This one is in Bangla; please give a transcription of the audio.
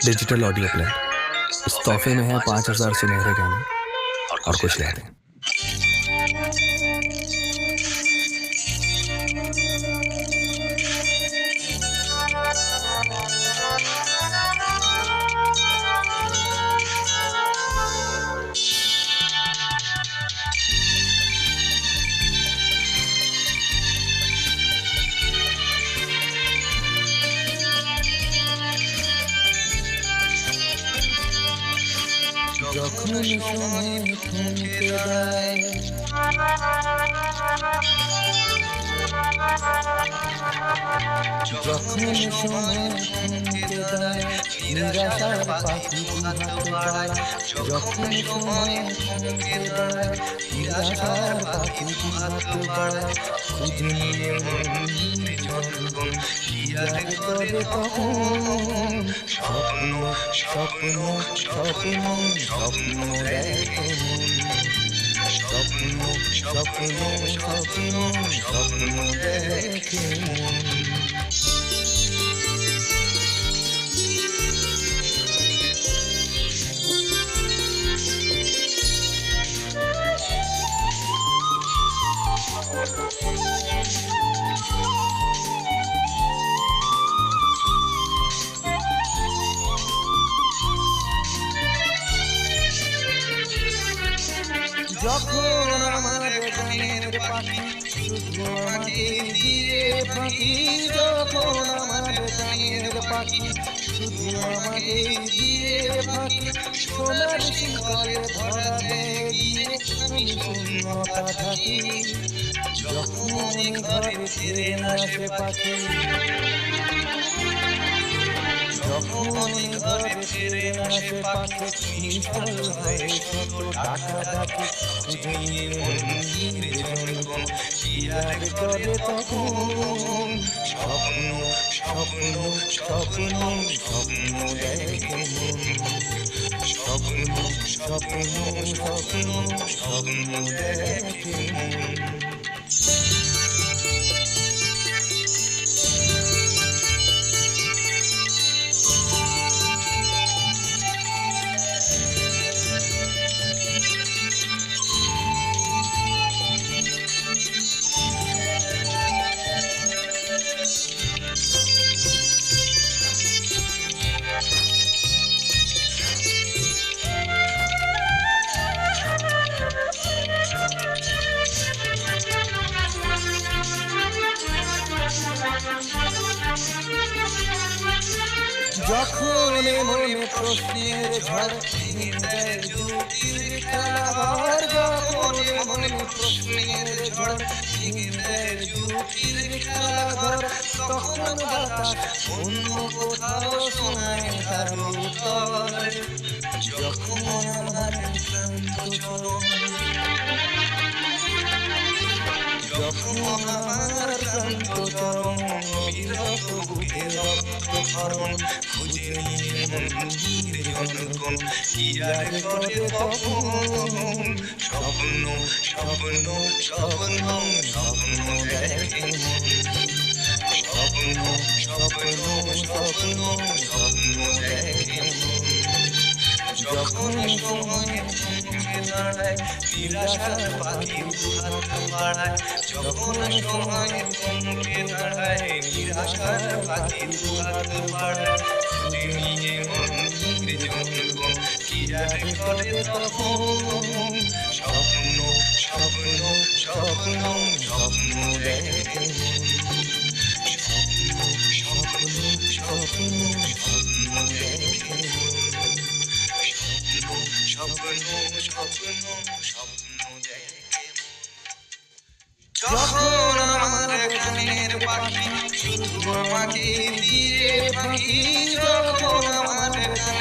Digital audio player. इस तोहफे में है 5000 सुनहरे गाने और कुछ लहरें। যখন সময় থমকে দেয়, যখন সময় থমকে দেয়, নিরাশার পাখি হাত বাড়ায়। যখন সময় থমকে দেয়, নিরাশার পাখি হাত বাড়ায়। খুঁজে নিয়ে মনে যখন কি আর করে তখন স্বপ্ন স্বপ্ন স্বপ্ন স্বপ্ন দেখে মন। স্বপ্ন স্বপ্ন স্বপ্ন স্বপ্ন দেখে মন। যখন আমার গানের পাখি শুধু আমাকে দিয়ে ফাঁকি, যখন আমার গানের পাখি শুধু আমাকে দিয়ে ফাঁকি, সোনার শিকলে ধরা দিয়ে আমি শূন্যতা থাকি। যখন ঘরে ফিরে না সে পাখি, যখন ঘরে ফিরে না সে পাখি, নিষ্ফল হয়ে শত টাকা ডাকি। খুঁজে নিয়ে মন্দিরে জনগণ কি আর করে তখন স্বপ্ন স্বপ্ন স্বপ্ন স্বপ্ন দেখে মন। স্বপ্ন স্বপ্ন স্বপ্ন স্বপ্ন দেখে মন। যখন মনে প্রশ্নের ঝড় ভেঙে দেয় যুক্তির খেলাঘর, যখন মনে প্রশ্নের ঝড় ভেঙে দেয় যুক্তির খেলাঘর, তখন বাতাস অন্য কোথাও শোনায় তার উত্তর। যখন আমার ক্লান্ত চরণ, যখন আমার ক্লান্ত চরণ অবিরত বুকে রক্তক্ষরণ, খুঁজে নিয়ে মন্দিরে জনগণ কি আর করে তখন স্বপ্ন স্বপ্ন স্বপ্ন স্বপ্ন দেখে মন। স্বপ্ন স্বপ্ন স্বপ্ন স্বপ্ন দেখে মন। যখন সময় থমকে দাঁড়ায়, নিরাশার পাখি হাত বাড়ায়। যখন সময় থমকে দাঁড়ায়, নিরাশার পাখি হাত বাড়ায়। খুঁজে নিয়ে মন্দিরে জনগণ কি আর করে তখন স্বপ্ন স্বপ্ন স্বপ্ন স্বপ্ন দেখে মন। স্বপ্ন স্বপ্ন স্বপ্ন স্বপ্ন দেখে মন। স্বপ্ন স্বপ্ন স্বপ্ন দেখে মন। যখন আমার গানের পাখি শুধু আমাকে দিয়ে ফাঁকি,